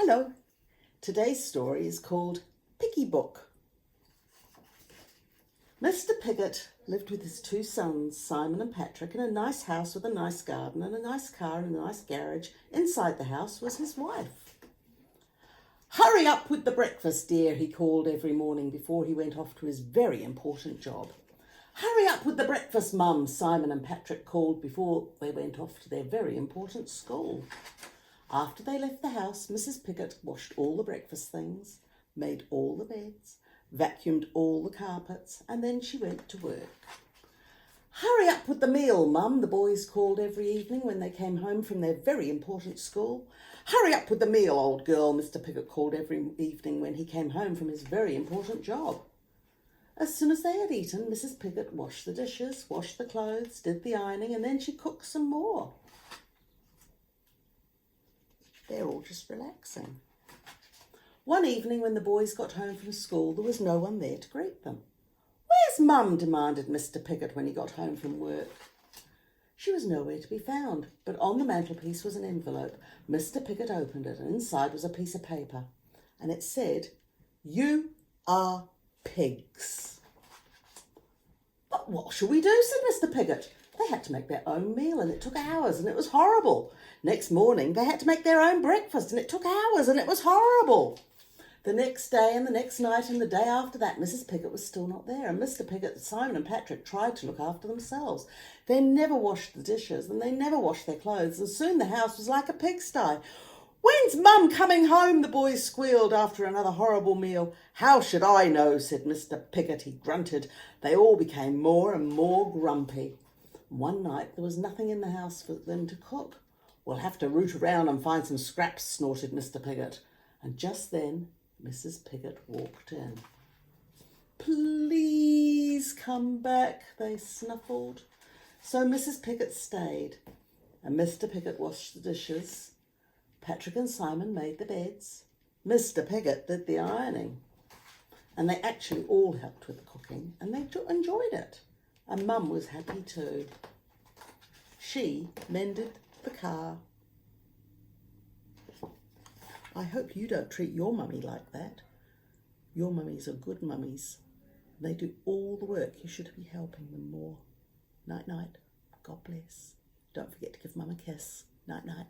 Hello, today's story is called Piggybook. Mr. Piggot lived with his two sons, Simon and Patrick, in a nice house with a nice garden and a nice car and a nice garage. Inside the house was his wife. "Hurry up with the breakfast, dear," he called every morning before he went off to his very important job. "Hurry up with the breakfast, Mum," Simon and Patrick called before they went off to their very important school. After they left the house, Mrs. Piggot washed all the breakfast things, made all the beds, vacuumed all the carpets, and then she went to work. "Hurry up with the meal, Mum," the boys called every evening when they came home from their very important school. "Hurry up with the meal, old girl," Mr. Piggot called every evening when he came home from his very important job. As soon as they had eaten, Mrs. Piggot washed the dishes, washed the clothes, did the ironing, and then she cooked some more. They're all just relaxing. One evening when the boys got home from school, there was no one there to greet them. "Where's Mum?" demanded Mr. Piggot when he got home from work. She was nowhere to be found, but on the mantelpiece was an envelope. Mr. Piggot opened it, and inside was a piece of paper, and it said, "You are pigs." "But what shall we do?" said Mr. Piggot. They had to make their own meal, and it took hours, and it was horrible. Next morning, they had to make their own breakfast, and it took hours, and it was horrible. The next day and the next night and the day after that, Mrs. Piggot was still not there, and Mr. Piggot, Simon and Patrick tried to look after themselves. They never washed the dishes, and they never washed their clothes, and soon the house was like a pigsty. "When's Mum coming home?" the boys squealed after another horrible meal. "How should I know?" said Mr. Piggot. He grunted. They all became more and more grumpy. One night there was nothing in the house for them to cook. "We'll have to root around and find some scraps," snorted Mr. Piggot. And just then Mrs. Piggot walked in. "Please come back," they snuffled. So Mrs. Piggot stayed, and Mr. Piggot washed the dishes. Patrick and Simon made the beds. Mr. Piggot did the ironing. And they actually all helped with the cooking, and they enjoyed it. And Mum was happy too. She mended the car. I hope you don't treat your mummy like that. Your mummies are good mummies. They do all the work. You should be helping them more. Night, night. God bless. Don't forget to give Mum a kiss. Night, night.